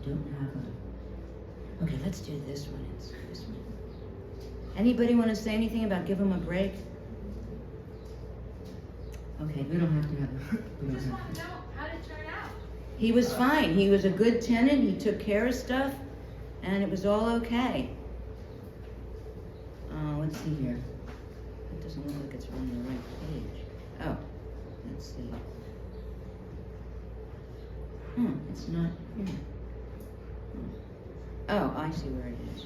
don't have a... Okay, let's do this one. It's this one. Anybody want to say anything about give him a break? Okay, we don't have to have it. We don't have to. How did it turn out? He was fine. He was a good tenant. He took care of stuff, and it was all okay. Let's see here. It doesn't look like it's on the right page. Oh, let's see. It's not here. Oh, I see where it is.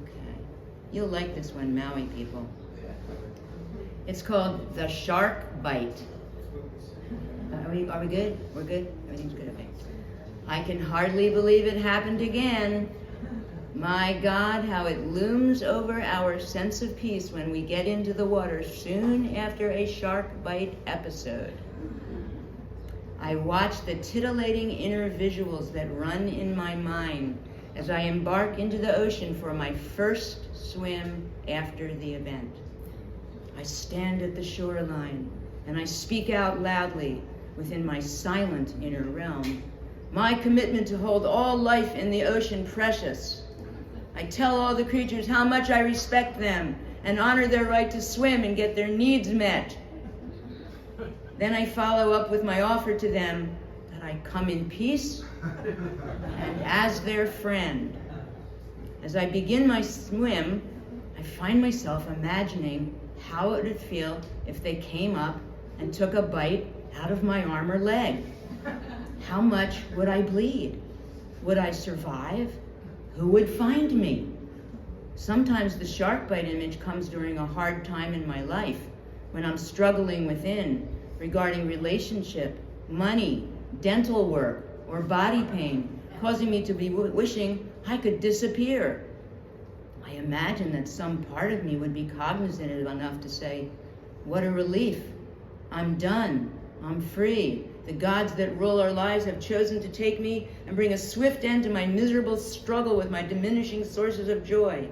Okay. You'll like this one, Maui people. It's called The Shark Bite. Are we good? We're good? Everything's good? Okay. I can hardly believe it happened again. My God, how it looms over our sense of peace when we get into the water soon after a shark bite episode. I watch the titillating inner visuals that run in my mind as I embark into the ocean for my first swim after the event. I stand at the shoreline and I speak out loudly within my silent inner realm my commitment to hold all life in the ocean precious. I tell all the creatures how much I respect them and honor their right to swim and get their needs met. Then I follow up with my offer to them that I come in peace and as their friend. As I begin my swim, I find myself imagining how it would feel if they came up and took a bite out of my arm or leg. How much would I bleed? Would I survive? Who would find me? Sometimes the shark bite image comes during a hard time in my life, when I'm struggling within, regarding relationship, money, dental work, or body pain, causing me to be wishing I could disappear. I imagine that some part of me would be cognizant enough to say, what a relief. I'm done. I'm free. The gods that rule our lives have chosen to take me and bring a swift end to my miserable struggle with my diminishing sources of joy.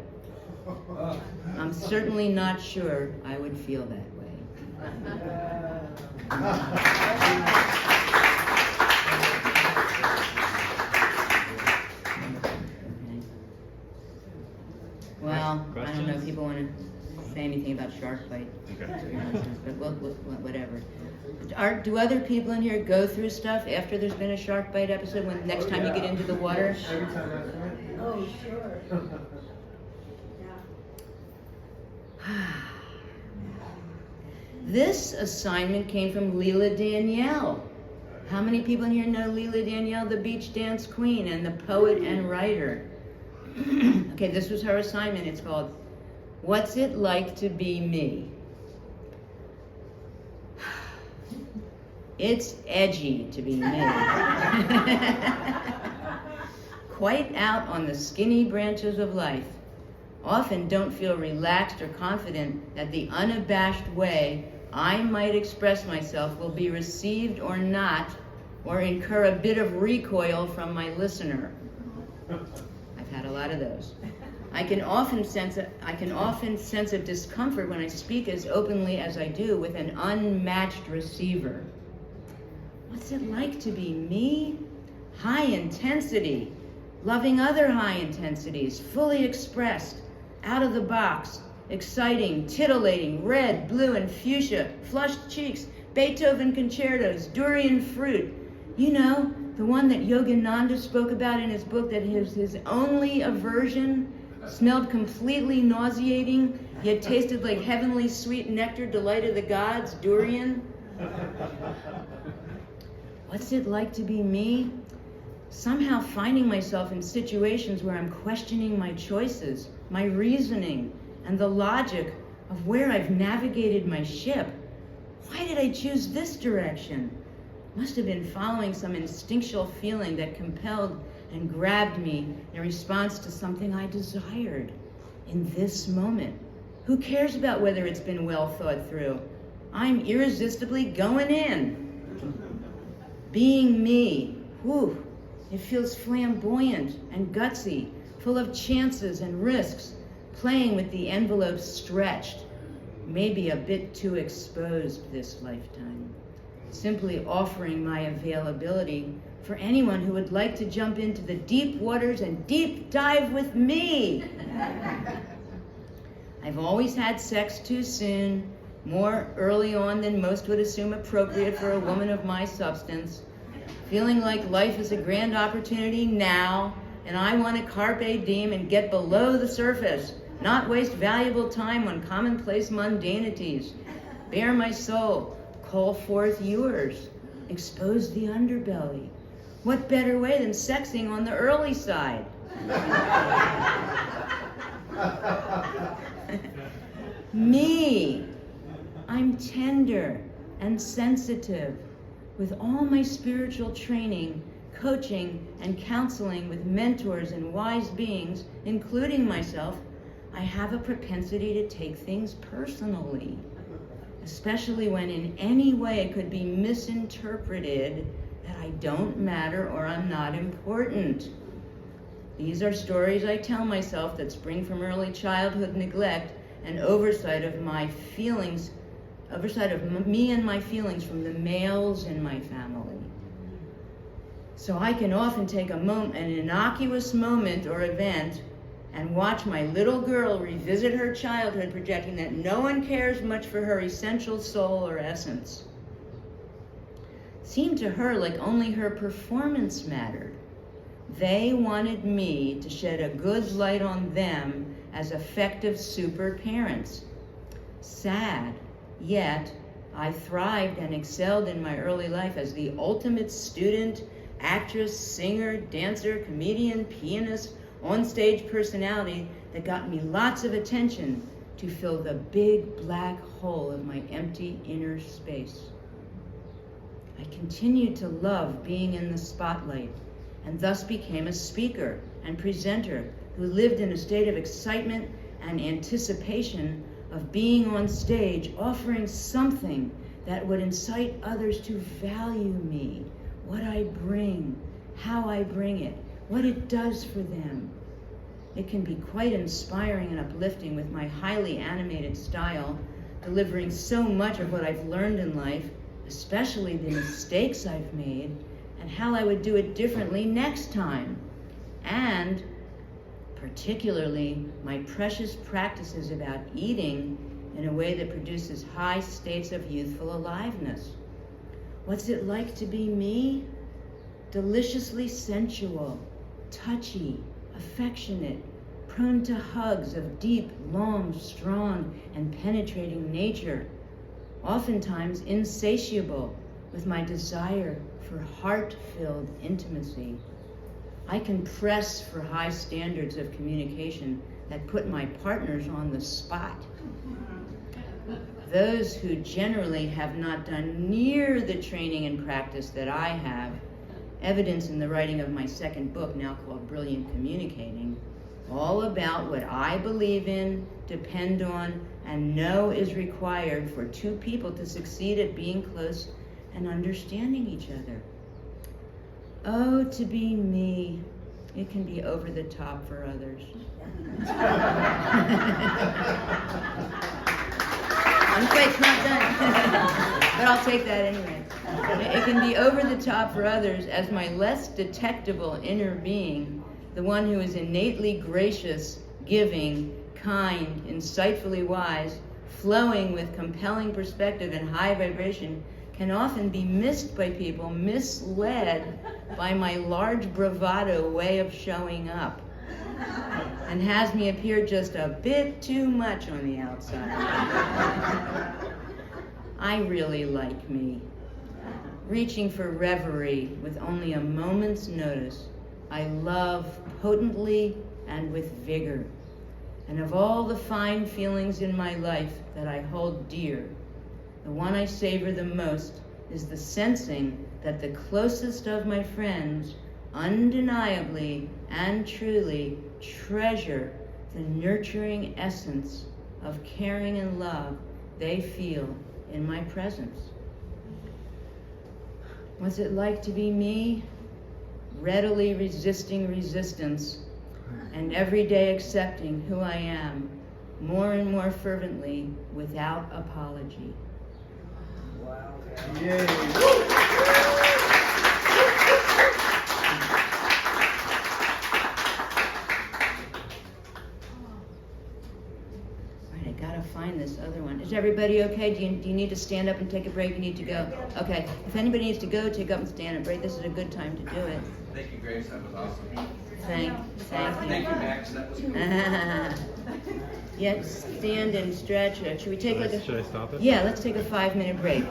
I'm certainly not sure I would feel that way. Well, I don't know if people want to say anything about shark bite, but whatever. Do other people in here go through stuff after there's been a shark bite episode? When next time you get into the water? Oh, sure. This assignment came from Leela Danielle. How many people in here know Leela Danielle, the beach dance queen and the poet and writer? Okay, this was her assignment. It's called, What's It Like to Be Me? It's edgy to be me. Quite out on the skinny branches of life. Often don't feel relaxed or confident that the unabashed way I might express myself will be received or not, or incur a bit of recoil from my listener. I've had a lot of those. I can often sense a discomfort when I speak as openly as I do with an unmatched receiver. What's it like to be me? High intensity, loving other high intensities, fully expressed, out of the box, exciting, titillating, red, blue, and fuchsia, flushed cheeks, Beethoven concertos, durian fruit. You know, the one that Yogananda spoke about in his book, that his only aversion smelled completely nauseating, yet tasted like heavenly sweet nectar, delight of the gods, durian. What's it like to be me? Somehow finding myself in situations where I'm questioning my choices, my reasoning, and the logic of where I've navigated my ship. Why did I choose this direction? Must have been following some instinctual feeling that compelled and grabbed me in response to something I desired in this moment. Who cares about whether it's been well thought through? I'm irresistibly going in. Being me, whew, it feels flamboyant and gutsy, full of chances and risks, playing with the envelope stretched, maybe a bit too exposed this lifetime. Simply offering my availability for anyone who would like to jump into the deep waters and deep dive with me. I've always had sex too soon, more early on than most would assume appropriate for a woman of my substance, feeling like life is a grand opportunity now, and I want to carpe diem and get below the surface, not waste valuable time on commonplace mundanities. Bare my soul, call forth yours, expose the underbelly. What better way than sexing on the early side? Me, I'm tender and sensitive. With all my spiritual training, coaching, and counseling with mentors and wise beings, including myself, I have a propensity to take things personally, especially when in any way it could be misinterpreted that I don't matter or I'm not important. These are stories I tell myself that spring from early childhood neglect and oversight of me and my feelings from the males in my family. So I can often take an innocuous moment or event and watch my little girl revisit her childhood, projecting that no one cares much for her essential soul or essence. Seemed to her like only her performance mattered. They wanted me to shed a good light on them as effective super parents. Sad, yet I thrived and excelled in my early life as the ultimate student, actress, singer, dancer, comedian, pianist, on-stage personality that got me lots of attention to fill the big black hole of my empty inner space. I continued to love being in the spotlight and thus became a speaker and presenter who lived in a state of excitement and anticipation of being on stage, offering something that would incite others to value me, what I bring, how I bring it, what it does for them. It can be quite inspiring and uplifting with my highly animated style, delivering so much of what I've learned in life, especially the mistakes I've made, and how I would do it differently next time. And particularly my precious practices about eating in a way that produces high states of youthful aliveness. What's it like to be me? Deliciously sensual, touchy, affectionate, prone to hugs of deep, long, strong, and penetrating nature, oftentimes insatiable with my desire for heart-filled intimacy. I can press for high standards of communication that put my partners on the spot. Those who generally have not done near the training and practice that I have, evidence in the writing of my second book, now called Brilliant Communicating, all about what I believe in, depend on, and know is required for two people to succeed at being close and understanding each other. Oh, to be me. It can be over the top for others. I'm quite not done, but I'll take that anyway. It can be over the top for others as my less detectable inner being, the one who is innately gracious, giving, kind, insightfully wise, flowing with compelling perspective and high vibration, can often be missed by people, misled by my large bravado way of showing up, and has me appear just a bit too much on the outside. I really like me. Reaching for reverie with only a moment's notice, I love potently and with vigor. And of all the fine feelings in my life that I hold dear, the one I savor the most is the sensing that the closest of my friends undeniably and truly treasure the nurturing essence of caring and love they feel in my presence. What's it like to be me? Readily resisting resistance and every day accepting who I am more and more fervently without apology. Wow. Yay. gotta find this other one. Is everybody okay? Do you need to stand up and take a break? You need to go? Okay. If anybody needs to go, take up and stand and break. This is a good time to do it. Thank you, Grace. That was awesome. Thank you. Thank you, Max. That was cool. Yeah, stand and stretch. Should we take like a... Should I stop it? Yeah, let's take a 5-minute break.